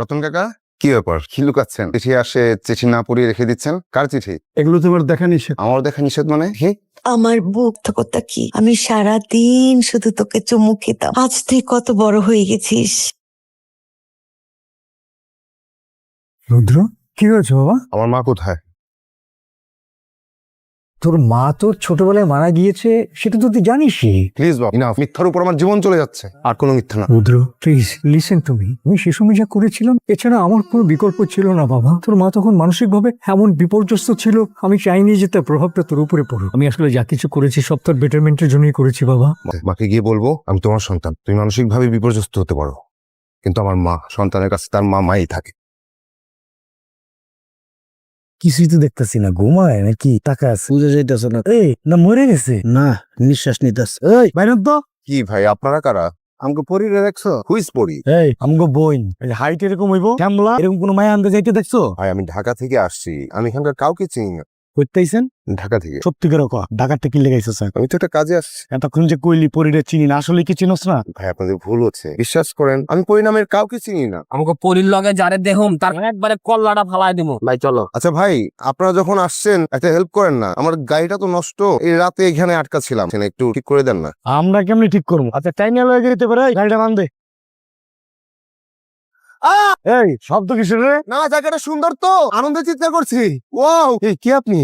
রতন কাকা, কি ব্যাপার? কি লুকাচ্ছেন? চিঠি আসে, চিঠি না পড়িয়ে রেখে দিচ্ছেন। কার চিঠি? এগুলো তোমার দেখা নিষেধ। আমার দেখা নিষেধ মানে? হি? আমার বুক কথা কি, আমি সারাদিন শুধু তোকে চুমু খেতাম, আজ তুই কত বড় হয়ে গেছিস। রুদ্র, কি হয়েছে বাবা? আমার মা কোথায়? তোর মা তোর ছোটবেলায় মারা গিয়েছে, সেটা তো তুই জানিসই। প্লিজ বাবা, ইনাফ। মিথ্যার উপর আমার জীবন চলে যাচ্ছে, আর কোনো মিথ্যা না। রুদ্র প্লিজ লিসেন টু মি। আমি সে সময় যা করেছিলাম, এছাড়া আমার কোনো বিকল্প ছিল না বাবা। তোর মা তখন মানসিকভাবে এমন বিপর্যস্ত ছিল, আমি চাইনি যে তার প্রভাবটা তোর উপরে পড়ুক। আমি আসলে যা কিছু করেছি সব তোর বেটারমেন্টের জন্যই করেছি বাবা। মাকে গিয়ে বলবো আমি তোমার সন্তান, তুমি মানসিকভাবে বিপর্যস্ত হতে পারো, কিন্তু আমার মা, সন্তানের কাছে তার মাই থাকে। কিছুই তো দেখতেছি না, ঘুমায় নাকি টাকা আছে বুঝে যাইতেছ না। এই না মরে গেছে, না নিঃশ্বাস নিতেছে। এই বাইরে তো। কি ভাই, আপনারা কারা? আমাকে পরিরে দেখছো? হুইস পরি? এই আমগো বইন হাইট এরকম হইব, শ্যামলা এরকম কোন মায়া আনতে যাইতে দেখছো? ভাই আমি ঢাকা থেকে আসছি, আমি এখানকার কাউকে চিনি না। করতেইছেন ঢাকা থেকে। সত্যিকার কথা, ঢাকাতে কি লেগাইছো স্যার? আমি তো একটা কাজে আসছি। এতক্ষণ যে কইলি পরিরে চিনি না, আসলে কি চিনোস না? ভাই আপনাদের ভুল হচ্ছে, বিশ্বাস করেন আমি পরিণামের কাউকে চিনি না। আমাকে পরির লগে যারে দেহম তার একবারে কল্লাটা ফালাই দিব। ভাই চলো। আচ্ছা ভাই, আপনারা যখন আসছেন একটা হেল্প করেন না, আমার গাড়িটা তো নষ্ট, এই রাতে এখানে আটকা ছিলাম, একটু ঠিক করে দেন না। আমরা কেমনি ঠিক করবো? আচ্ছা টাইনে লয়ে যেতে পারে, গাড়িটা বান দে। এই শব্দ কিসের রে? না, জায়গাটা সুন্দর তো, আনন্দে চিৎকার করছি। ওয়াও, এই কি আপনি?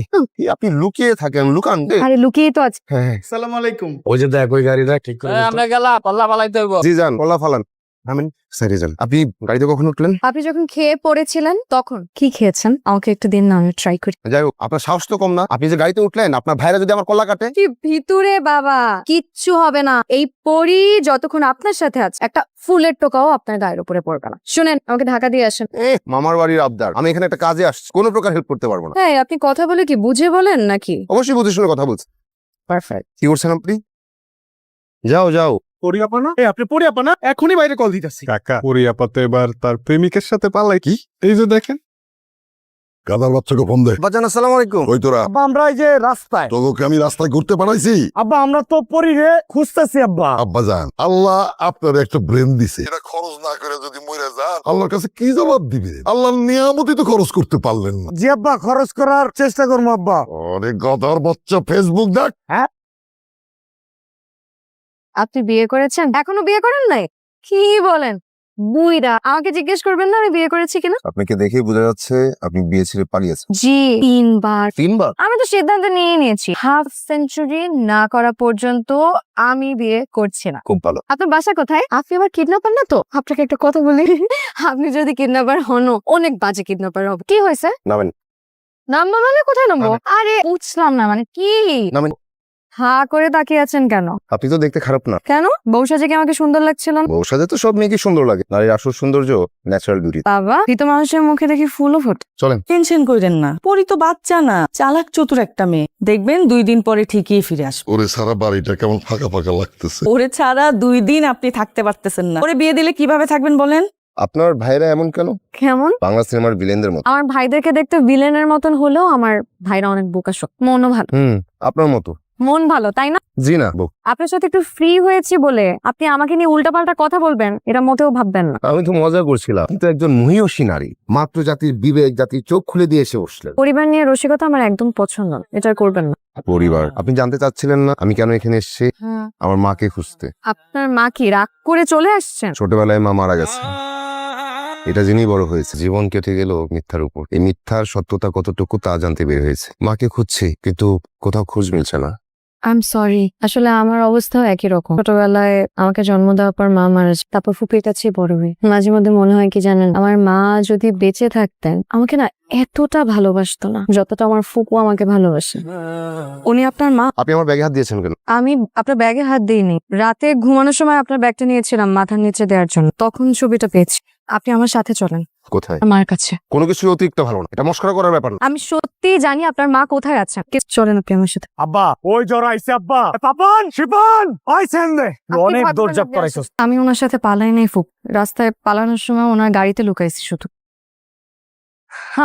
আপনি লুকিয়ে থাকেন, লুকান। আরে লুকিয়ে তো আছে। হ্যাঁ, আসসালামু আলাইকুম। ওই যে দেখ ওই গাড়িটা ঠিক করে দে তো। আমরা গেলা কল্লা ফালাইতে হইব। জি যান, কলা ফালান। আমিন সাইডে যান। আপনি গাড়িতে কখন উঠলেন? আপনি যখন খেয়ে পড়েছিলেন তখন কি খেয়েছেন আমাকে একটু দিন না, আমি ট্রাই করি। যাই হোক, আপনার সাহস তো কম না। আপনি যে গাড়িতে উঠলেন, আপনার ভাইরা যদি আমার কলা কাটে? কি ভিতরে বাবা, কিচ্ছু হবে না। এই পরি যতক্ষণ আপনার সাথে আছে একটা ফুলের টোকাও আপনার গায়ের উপরে পড়বে না। শুনেন, আমাকে ঢাকা দিয়ে আসেন। মামার বাড়ির আবদার, আমি এখানে একটা কাজে আসছি, কোনো প্রকার হেল্প করতে পারবো না। হ্যাঁ, আপনি কথা বলে কি বুঝে বলেন নাকি? অবশ্যই বুঝে শুনে কথা বলছি। পারফেক্ট। কি করছেন আপনি? যাও যাও। পরি আপা না? এই আপনি পরি আপা না? এখনই বাইরে কল দিতেছি। কাকা পরি আপাতত এবার তার প্রেমিকের সাথে পালায়। কি এই যে দেখেন, গাদার বাচ্চাকে ফোন দে। বাজান, আসসালামু আলাইকুম। ওই তোরা, আব্বা আমরা এই যে রাস্তায়। তোকে আমি রাস্তায় ঘুরতে পাঠাইছি। আব্বা আমরা তো পরিরে খুঁজতেছি আব্বা। আব্বা জান, আল্লাহ আপনার একটা ব্রেন দিছে, এটা খরচ না করে যদি মরে যান, আল্লাহর কাছে কি জবাব দিবে? আল্লাহর নিয়ামতই তো খরচ করতে পারলেন না। জি আব্বা, খরচ করার চেষ্টা করবো আব্বা। আরে গাদার বাচ্চা, ফেসবুক দেখ। আপনি বিয়ে করেছেন? এখনো বিয়ে করেন নাই? কি বলেন বুইরা? আমাকে জিজ্ঞেস করবেন না আমি বিয়ে করেছি কিনা? আপনাকে দেখেই বোঝা যাচ্ছে আপনি বিয়ে ছেড়ে পালিয়েছেন। জি, 3 বার। 3 বার? আমি তো সিদ্ধান্ত নিয়ে নিয়েছি, হাফ সেঞ্চুরি না করা পর্যন্ত আমি বিয়ে করছি না। খুব ভালো। আপনার বাসা কোথায়? আপনি আবার কিডন্যাপার না তো? আপনাকে একটা কথা বলি, আপনি যদি কিডন্যাপার হন, অনেক বাজে কিডন্যাপার হবে। কি হয়েছে? নামেন। নাম্বার মানে কোথায় নামবো? আরে বুঝলাম না, মানে কি? নামেন। হা করে তাকিয়ে আছেন কেন? আপনি তো দেখতে খারাপ না। কেন? বউ সাজে কি আমাকে সুন্দর লাগছিল না? বউ সাজে তো সব মেয়েকে সুন্দর লাগে, নারীর আসল সৌন্দর্য ন্যাচারাল বিউটি। বাবা, ভীত মানুষের মুখে দেখি ফুলও ফোটে। চলেন। টেনশন করেন না, পরি তো বাচ্চা না, চালাক চতুর একটা মেয়ে। দেখবেন 2 দিন পরে ঠিকই ফিরে আসবে। ওরে সারা বাড়িটা কেমন ফাঁকা ফাঁকা লাগতেছে। ওরে ছাড়া 2 দিন আপনি থাকতে পারতেছেন না। ওরে বিয়ে দিলে কিভাবে থাকবেন বলেন? আপনার ভাইরা এমন কেন? কেমন? বাংলা সিনেমার ভিলেনদের মতো। আমার ভাইদেরকে দেখতে ভিলেনের মতন হলেও আমার ভাইরা অনেক বোকাশোক, মনও ভালো। আপনার মতো। মন ভালো, তাই না? জি না, আপনার সাথে একটু ফ্রি হয়েছি বলে আপনি আমাকে নিয়ে উল্টাপাল্টা কথা বলবেন, এটা মোটেও ভাববেন না। আমি তো মজা করছিলাম, কিন্তু একজন মহিয়সী নারী, মাত্র জাতির বিবেক, জাতির চোখ খুলে দিয়ে এসে বসলেন। পরিবার নিয়ে রসিকতা আমার একদম পছন্দ না, এটা করবেন না। পরিবার? আপনি জানতে চাচ্ছিলেন না আমি কেন এখানে এসেছি? আমার মাকে খুঁজতে। আপনার মা কি রাগ করে চলে আসছেন? ছোটবেলায় মা মারা গেছে, এটা জেনেই বড় হয়েছে। জীবন কেটে গেল মিথ্যার উপর। এই মিথ্যার সত্যতা কতটুকু তা জানতে বের হয়েছে। মাকে খুঁজছি, কিন্তু কোথাও খোঁজ মিলছে না। আই এম সরি, আসলে আমার অবস্থাও একই রকম। ছোটবেলায় আমাকে জন্ম দেওয়ার পর মা মারা যায়, তারপর ফুপির কাছে বড় হই। মাঝে মধ্যে মনে হয় কি জানেন, আমার মা যদি বেঁচে থাকতেন আমাকে না এতটা ভালোবাসতো না যতটা আমার ফুপু আমাকে ভালোবাসে। উনি আপনার মা? আপনি আমার ব্যাগে হাত দিয়েছেন কেন? আমি আপনার ব্যাগে হাত দিইনি, রাতে ঘুমানোর সময় আপনার ব্যাগটা নিয়েছিলাম মাথার নিচে দেওয়ার জন্য, তখন ছবিটা পেয়েছি। আপনি আমার সাথে চলেন কোথায়? মার কাছে। কোনো কিছু অতিরিক্ত ভালো না, এটা মস্করা করার ব্যাপার না। আমি সত্যি জানি আপনার মা কোথায় আছেন, চলেন আপনি আমার সাথে। আব্বা ওই জ্বর আইছে আব্বা। পাপন শিপন আইছেন রে, অনেক দৌড়ঝাঁপ করাইছস। আমি ওনার সাথে পালাই নাই ফুপ, রাস্তায় পালানোর সময় ওনার গাড়িতে লুকাইছি শুধু।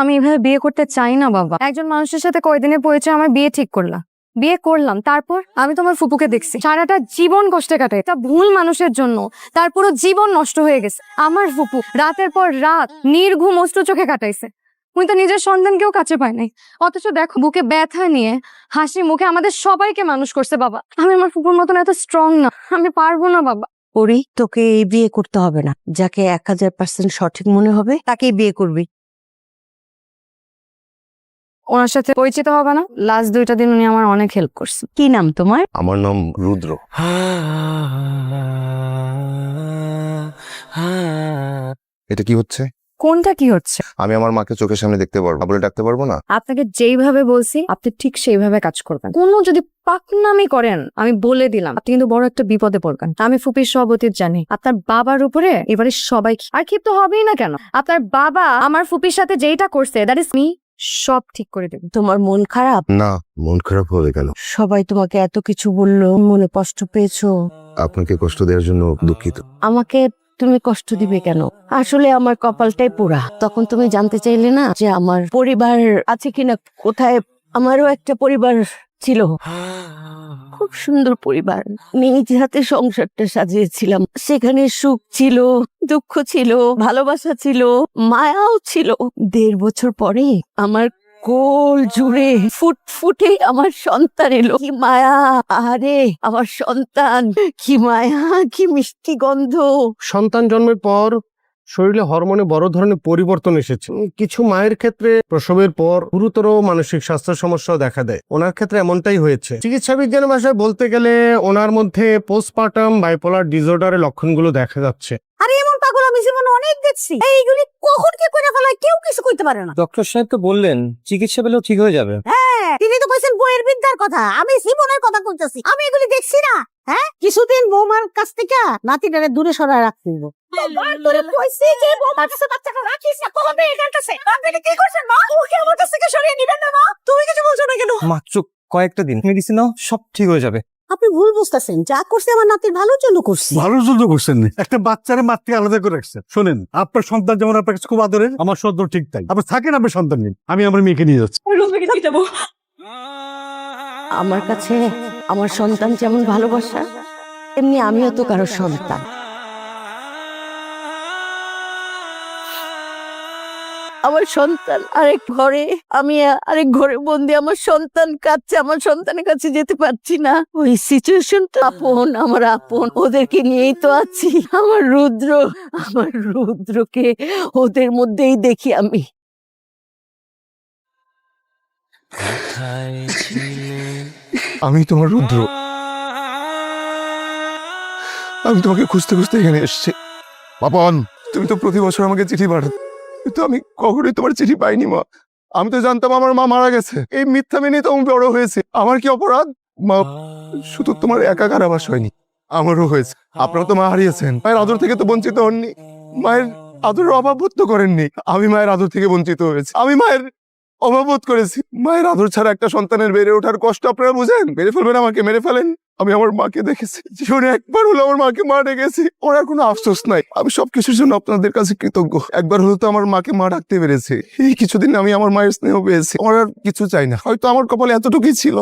আমি এভাবে বিয়ে করতে চাই না বাবা। একজন মানুষের সাথে কয়দিনের পরিচয়, আমার বিয়ে ঠিক করলা। বিয়ে করলাম, তারপর আমি তোমার ফুপুকে দেখছি সারাটা জীবন কষ্টে কাটে একটা ভুল মানুষের জন্য, তার পুরো জীবন নষ্ট হয়ে গেছে। আমার ফুপু রাতের পর রাত নির্ঘুম অশ্রু চোখে কাটাইছে, উনি তো নিজের সন্তানকেও কাছে পায় নাই। অথচ দেখো বুকে ব্যথা নিয়ে হাসি মুখে আমাদের সবাইকে মানুষ করছে বাবা। আমি আমার ফুপুর মতন এত স্ট্রং না, আমি পারবো না বাবা। পরি, তোকে এই বিয়ে করতে হবে না, যাকে 1000% সঠিক মনে হবে তাকেই বিয়ে করবি। ওনার সাথে পরিচিত হবে না? লাস্ট 2টা দিন উনি আমার অনেক হেল্প করছে। কি নাম তোমার? আমার নাম রুদ্র। এটা কি হচ্ছে? কোনটা কি হচ্ছে? আমি আমার মাকে চোখের সামনে দেখতে পারবো না বলে ডাকতে পারবো না? আপনাকে যেইভাবে বলছি আপনি ঠিক সেইভাবে কাজ করবেন। কোনো যদি পাকনামি করেন আমি বলে দিলাম আপনি কিন্তু বড় একটা বিপদে পড়বেন। আমি ফুপির সব অতীত জানি। আপনার বাবার উপরে এবারে সবাই আর ক্ষিপ্ত হবেই না কেন? আপনার বাবা আমার ফুপির সাথে যেইটা করছে দ্যাট ইজ মি, সব ঠিক করে দেবেন। তোমার মন খারাপ? না, মন খারাপ হবে কেন? সবাই তোমাকে এত কিছু বললো, মনে কষ্ট পেয়েছো? আপনাকে কষ্ট দেওয়ার জন্য দুঃখিত। আমাকে তুমি কষ্ট দিবে কেন? আসলে আমার কপালটাই পোড়া। তখন তুমি জানতে চাইলে না যে আমার পরিবার আছে কিনা, কোথায়। আমারও একটা পরিবার ছিল, খুব সুন্দর পরিবার। নিজ হাতে সংসারটা সাজিয়েছিলাম। সেখানে সুখ ছিল, দুঃখ ছিল, ভালোবাসা ছিল, মায়াও ছিল। 1.5 বছর পরে আমার কোল জুড়ে ফুটফুটে আমার সন্তান এলো। কি মায়া! আরে আমার সন্তান, কি মায়া, কি মিষ্টি গন্ধ। সন্তান জন্মের পর শরীরে হরমোনে বড় ধরনের পরিবর্তন এসেছে। কিছু মায়ের ক্ষেত্রে প্রসবের পর গুরুতর মানসিক স্বাস্থ্য সমস্যা দেখা দেয়। ওনার ক্ষেত্রে এমনটাই হয়েছে। চিকিৎসা বিজ্ঞানের ভাষায় বলতে গেলে ওনার মধ্যে পোস্টপার্টাম বাইপোলার ডিসঅর্ডারের লক্ষণগুলো দেখা যাচ্ছে। আরে এমন পাগল আমি জীবনে অনেক দেখছি। এইগুলি কখন কি করে ফেলায় কেউ কিছু কইতে পারে না। ডক্টর সাহেব তো বললেন চিকিৎসা পেলেও ঠিক হয়ে যাবে। হ্যাঁ, তিনি তো কইছেন বইয়ের বিদ্যার কথা, আমি জীবনের কথা কইতাছি। আমি এগুলি দেখছি না। হ্যাঁ, কিছুদিন বৌমার কাছ থেকে নাতিটারে দূরে সরায় রাখতে হইব। বারবার করে কইছি যে বৌমার কাছে বাচ্চাটা রাখিস না, কবে এখানটাছে। আপনি কি করছেন মা? ওকে আমার কাছ থেকে সরিয়ে নিবেন না মা? তুমি কিছু বলছো না কেন? মাত্র কয়েকটা দিন মেডিসিন নাও, সব ঠিক হয়ে যাবে। আপনি ভুল বুঝতেছেন। যা করছে আমার নাতির ভালোর জন্য করছি। ভালোর জন্য করছেন না, একটা বাচ্চারে মার থেকে আলাদা করে রাখছেন। শোনেন, আপনার সন্তান যেমন আপনার কাছে খুব আদরের, আমার সন্তান ঠিক তাই। আপনি থাকেন, আপনার সন্তান নিন, আমি আমার মেয়েকে নিয়ে যাচ্ছি। আমার কাছে আমার সন্তান যেমন ভালোবাসা, এমনি আমিও তো কারো সন্তান। আমার সন্তান আরেক ঘরে, আমি আরেক ঘরে বন্দি। আমার সন্তান কাঁদছে, আমার সন্তানের কাছে যেতে পারছি না। ওই সিচুয়েশন তো আপন, আমার আপন, ওদেরকে নিয়েই তো আছি। আমার রুদ্রকে ওদের মধ্যেই দেখি আমি। আমি তোমার রুদ্র। আমি তোমাকে খুঁজতে খুঁজতে এখানে এসেছি। পাপন, তুমি তো প্রতি বছর আমাকে চিঠি পাঠাতে, কিন্তু আমি কখনোই তোমার চিঠি পাইনি মা। আমি তো জানতাম আমার মা মারা গেছে। এই মিথ্যা মেনে তো আমি বড় হয়েছে। আমার কি অপরাধ মা? শুধু তোমার একা কারাবাস হয়নি, আমারও হয়েছে। আপনারা তো মা হারিয়েছেন, মায়ের আদর থেকে তো বঞ্চিত হননি, মায়ের আদরের অভাব বোধ তো করেননি। আমি মায়ের আদর থেকে বঞ্চিত হয়েছি, আমি মায়ের অভাব বোধ করেছি। মায়ের আদর ছাড়া একটা সন্তানের বেড়ে ওঠার কষ্ট আপনারা বুঝেন? মেরে ফেলবেন আমাকে, মেরে ফেলেন। আমি আমার মাকে দেখেছি, জীবনে একবার হলো আমার মাকে মা ডেকেছি। ওর আর কোনো আফসোস নাই। আমি সবকিছুর জন্য আপনাদের কাছে কৃতজ্ঞ। একবার হলো তো আমার মাকে মা ডাকতে পেরেছি। এই কিছুদিন আমি আমার মায়ের স্নেহ পেয়েছি। আমার আর কিছু চাই না, হয়তো আমার কপালে এতটুকুই ছিল।